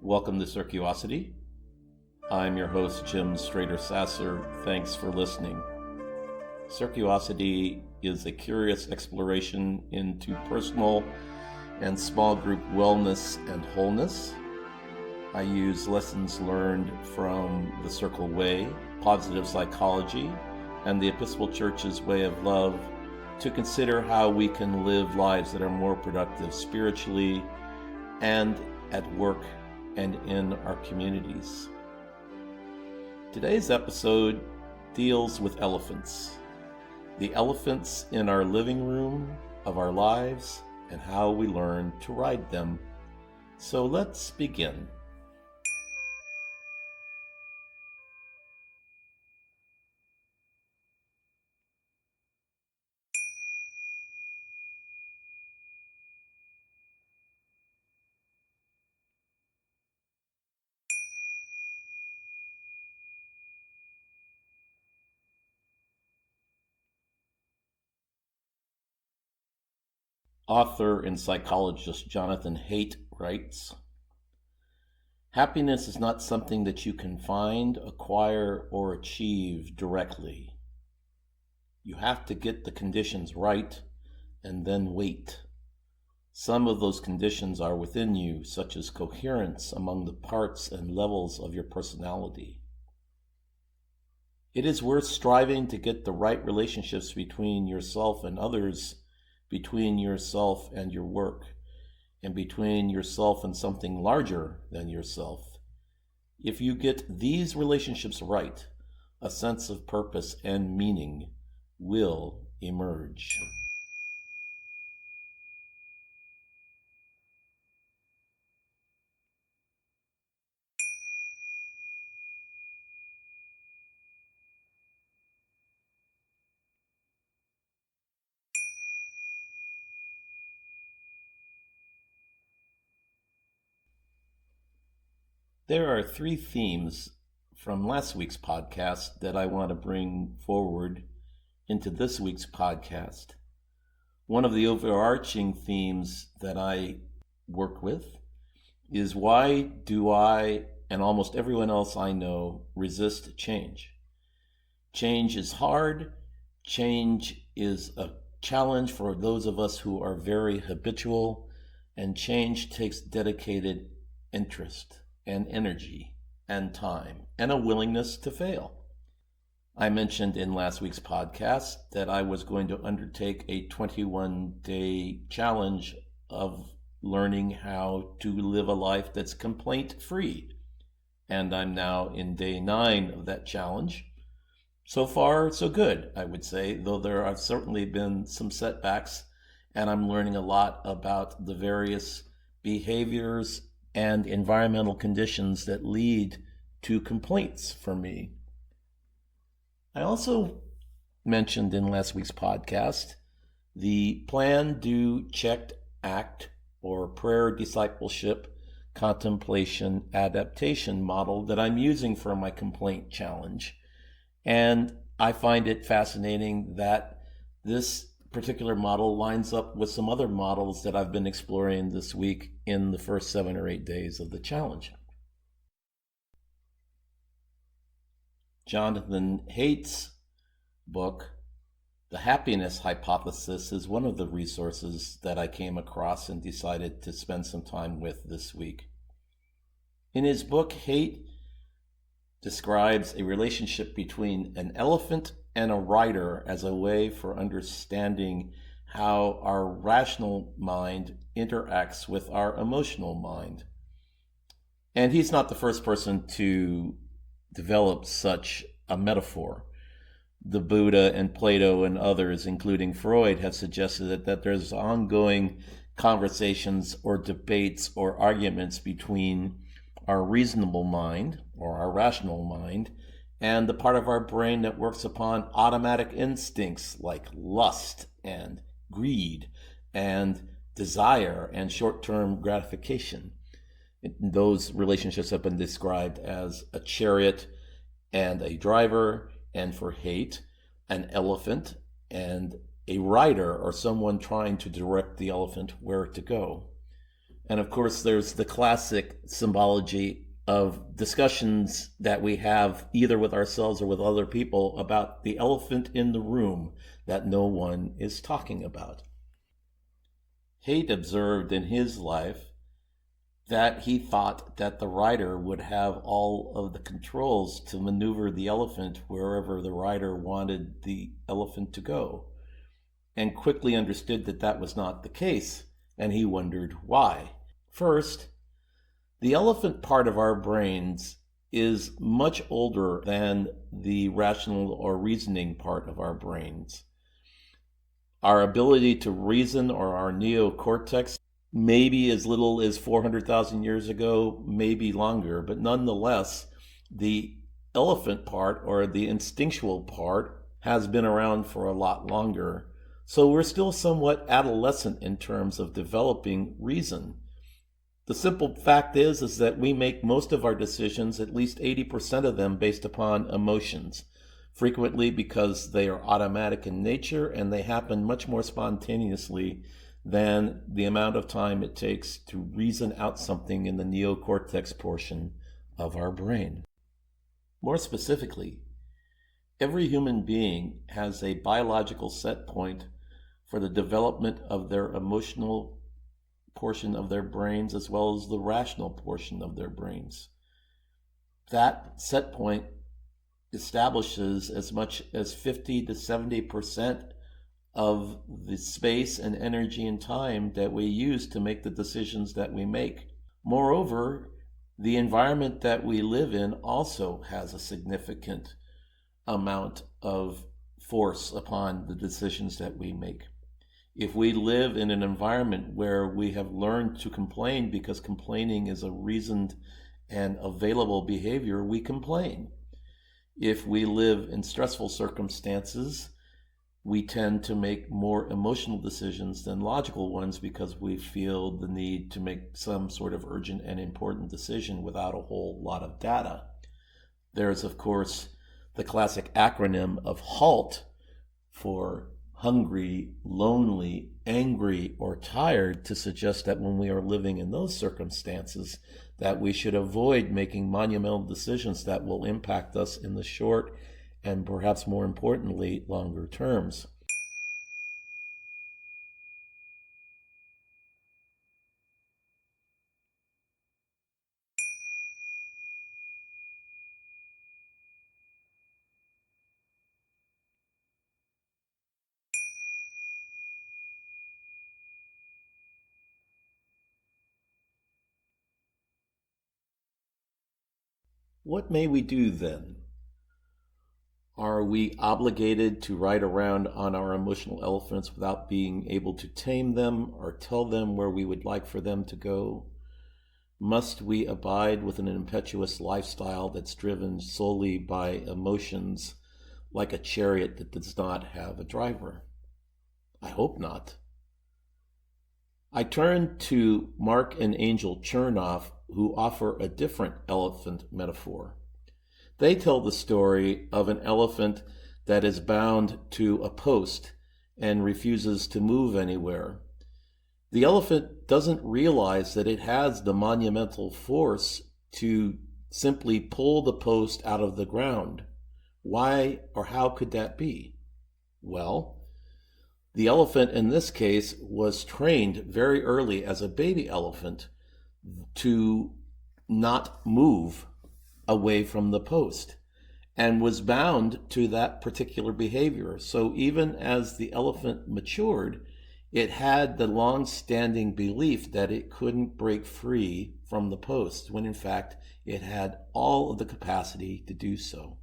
Welcome to Circuosity. I'm your host, Jim Strader-Sasser. Thanks for listening. Circuosity is a curious exploration into personal and small group wellness and wholeness. I use lessons learned from the Circle Way, positive psychology, and the Episcopal Church's way of love to consider how we can live lives that are more productive spiritually and at work and in our communities. Today's episode deals with elephants. The elephants in our living room of our lives and how we learn to ride them. So let's begin. Author and psychologist Jonathan Haidt writes, "Happiness is not something that you can find, acquire, or achieve directly. You have to get the conditions right and then wait. Some of those conditions are within you, such as coherence among the parts and levels of your personality. It is worth striving to get the right relationships between yourself and others, between yourself and your work, and between yourself and something larger than yourself. If you get these relationships right, a sense of purpose and meaning will emerge." There are three themes from last week's podcast that I want to bring forward into this week's podcast. One of the overarching themes that I work with is, why do I and almost everyone else I know resist change? Change is hard. Change is a challenge for those of us who are very habitual, and change takes dedicated interest and energy and time and a willingness to fail. I mentioned in last week's podcast that I was going to undertake a 21-day challenge of learning how to live a life that's complaint-free. And I'm now in day 9 of that challenge. So far, so good, I would say, though there have certainly been some setbacks, and I'm learning a lot about the various behaviors and environmental conditions that lead to complaints for me. I also mentioned in last week's podcast the plan, do, check, act, or prayer discipleship contemplation adaptation model that I'm using for my complaint challenge. And I find it fascinating that this particular model lines up with some other models that I've been exploring this week in the first 7 or 8 days of the challenge. Jonathan Haidt's book, The Happiness Hypothesis, is one of the resources that I came across and decided to spend some time with this week. In his book, Haidt describes a relationship between an elephant and a rider as a way for understanding how our rational mind interacts with our emotional mind. And he's not the first person to develop such a metaphor. The Buddha and Plato and others, including Freud, have suggested that there's ongoing conversations or debates or arguments between our reasonable mind or our rational mind and the part of our brain that works upon automatic instincts like lust and greed and desire and short-term gratification. Those relationships have been described as a chariot and a driver, and for Haidt, an elephant and a rider, or someone trying to direct the elephant where to go. And of course, there's the classic symbology of discussions that we have either with ourselves or with other people about the elephant in the room that no one is talking about. Haidt observed in his life that he thought that the rider would have all of the controls to maneuver the elephant wherever the rider wanted the elephant to go, and quickly understood that that was not the case, and he wondered why. First, the elephant part of our brains is much older than the rational or reasoning part of our brains. Our ability to reason, or our neocortex, maybe as little as 400,000 years ago, maybe longer, but nonetheless, the elephant part, or the instinctual part, has been around for a lot longer. So we're still somewhat adolescent in terms of developing reason. The simple fact is that we make most of our decisions, at least 80% of them, based upon emotions, frequently because they are automatic in nature and they happen much more spontaneously than the amount of time it takes to reason out something in the neocortex portion of our brain. More specifically, every human being has a biological set point for the development of their emotional portion of their brains as well as the rational portion of their brains. That set point establishes as much as 50 to 70% of the space and energy and time that we use to make the decisions that we make. Moreover, the environment that we live in also has a significant amount of force upon the decisions that we make. If we live in an environment where we have learned to complain because complaining is a reasoned and available behavior, we complain. If we live in stressful circumstances, we tend to make more emotional decisions than logical ones because we feel the need to make some sort of urgent and important decision without a whole lot of data. There's, of course, the classic acronym of HALT for hungry, lonely, angry, or tired, to suggest that when we are living in those circumstances, that we should avoid making monumental decisions that will impact us in the short and perhaps more importantly, longer terms. What may we do then? Are we obligated to ride around on our emotional elephants without being able to tame them or tell them where we would like for them to go? Must we abide with an impetuous lifestyle that's driven solely by emotions, like a chariot that does not have a driver? I hope not. I turn to Mark and Angel Chernoff, who offer a different elephant metaphor. They tell the story of an elephant that is bound to a post and refuses to move anywhere. The elephant doesn't realize that it has the monumental force to simply pull the post out of the ground. Why or how could that be? Well, the elephant in this case was trained very early as a baby elephant to not move away from the post and was bound to that particular behavior. So even as the elephant matured, it had the long-standing belief that it couldn't break free from the post, when in fact it had all of the capacity to do so.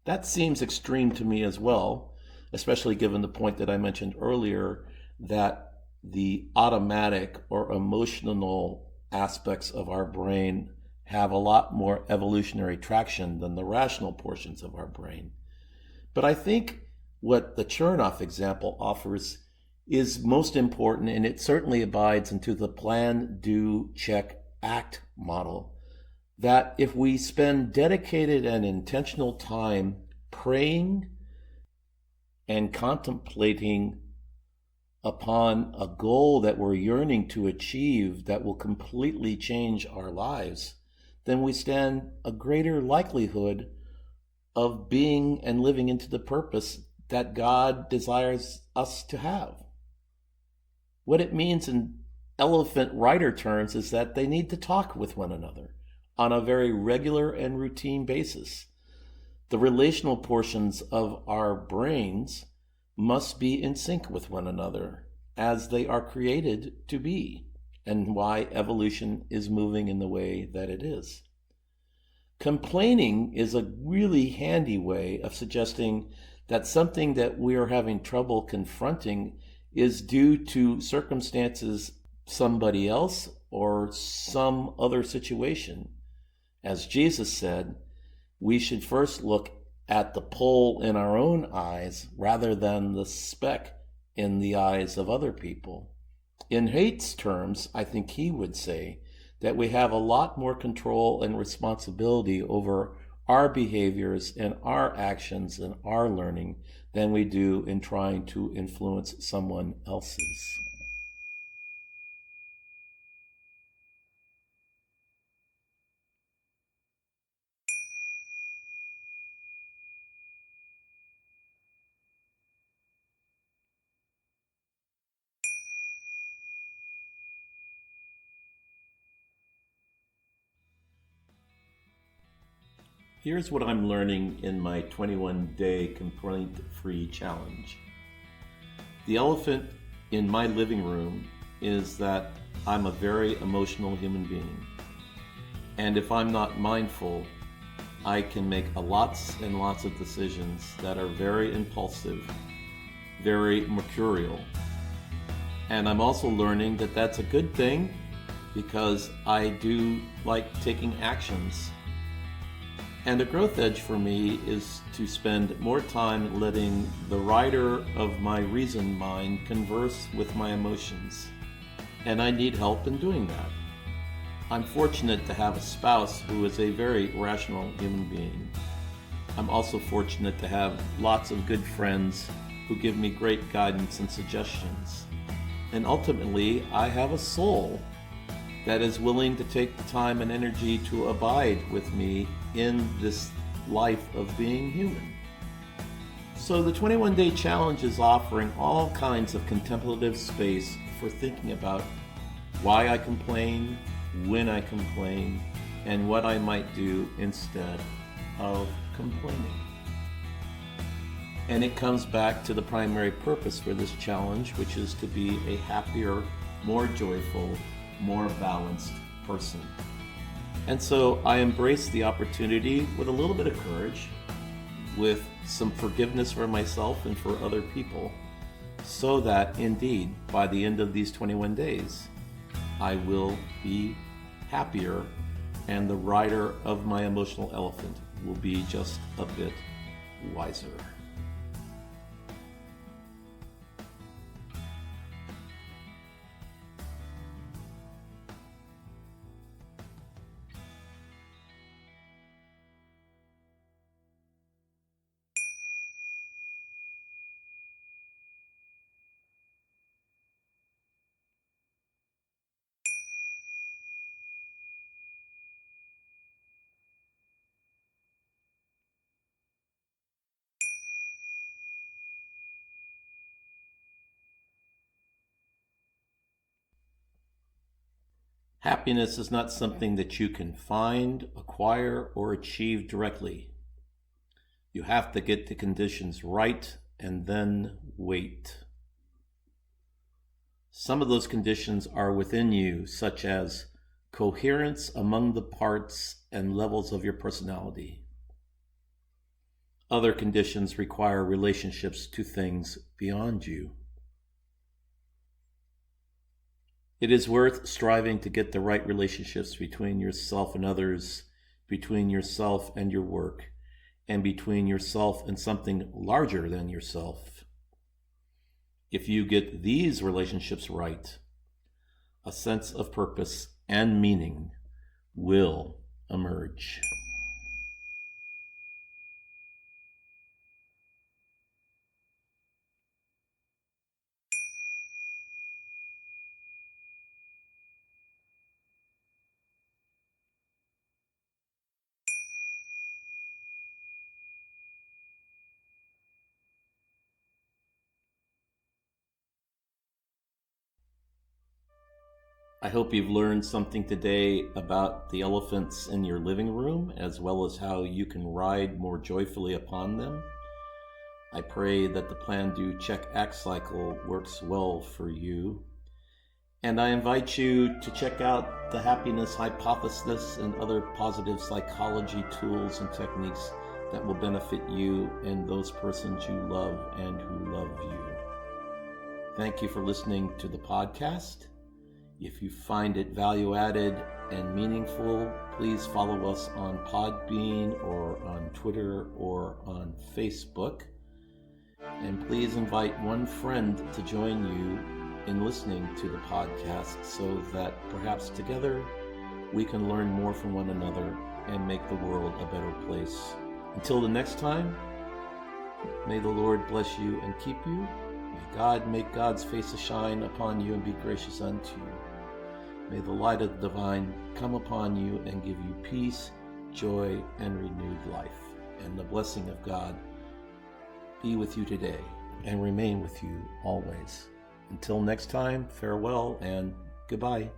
That seems extreme to me as well, especially given the point that I mentioned earlier, that the automatic or emotional aspects of our brain have a lot more evolutionary traction than the rational portions of our brain. But I think what the Chernoff example offers is most important, and it certainly abides into the plan, do, check, act model, that if we spend dedicated and intentional time praying and contemplating upon a goal that we're yearning to achieve that will completely change our lives, then we stand a greater likelihood of being and living into the purpose that God desires us to have. What it means in elephant rider terms is that they need to talk with one another on a very regular and routine basis. The relational portions of our brains must be in sync with one another as they are created to be, and why evolution is moving in the way that it is. Complaining is a really handy way of suggesting that something that we are having trouble confronting is due to circumstances, somebody else, or some other situation. As Jesus said, we should first look at the pole in our own eyes rather than the speck in the eyes of other people. In Haidt's terms, I think he would say that we have a lot more control and responsibility over our behaviors and our actions and our learning than we do in trying to influence someone else's. Here's what I'm learning in my 21-day complaint-free challenge. The elephant in my living room is that I'm a very emotional human being. And if I'm not mindful, I can make lots and lots of decisions that are very impulsive, very mercurial. And I'm also learning that that's a good thing because I do like taking actions. And a growth edge for me is to spend more time letting the rider of my reason mind converse with my emotions. And I need help in doing that. I'm fortunate to have a spouse who is a very rational human being. I'm also fortunate to have lots of good friends who give me great guidance and suggestions. And ultimately, I have a soul that is willing to take the time and energy to abide with me in this life of being human. So the 21-day challenge is offering all kinds of contemplative space for thinking about why I complain, when I complain, and what I might do instead of complaining. And it comes back to the primary purpose for this challenge, which is to be a happier, more joyful, more balanced person. And so I embrace the opportunity with a little bit of courage, with some forgiveness for myself and for other people, so that indeed by the end of these 21 days, I will be happier and the rider of my emotional elephant will be just a bit wiser. Happiness is not something that you can find, acquire, or achieve directly. You have to get the conditions right and then wait. Some of those conditions are within you, such as coherence among the parts and levels of your personality. Other conditions require relationships to things beyond you. It is worth striving to get the right relationships between yourself and others, between yourself and your work, and between yourself and something larger than yourself. If you get these relationships right, a sense of purpose and meaning will emerge. I hope you've learned something today about the elephants in your living room, as well as how you can ride more joyfully upon them. I pray that the Plan, Do, Check, Act cycle works well for you. And I invite you to check out the happiness hypothesis and other positive psychology tools and techniques that will benefit you and those persons you love and who love you. Thank you for listening to the podcast. If you find it value added and meaningful, please follow us on Podbean or on Twitter or on Facebook. And please invite one friend to join you in listening to the podcast so that perhaps together we can learn more from one another and make the world a better place. Until the next time, may the Lord bless you and keep you. May God make God's face to shine upon you and be gracious unto you. May the light of the divine come upon you and give you peace, joy, and renewed life. And the blessing of God be with you today and remain with you always. Until next time, farewell and goodbye.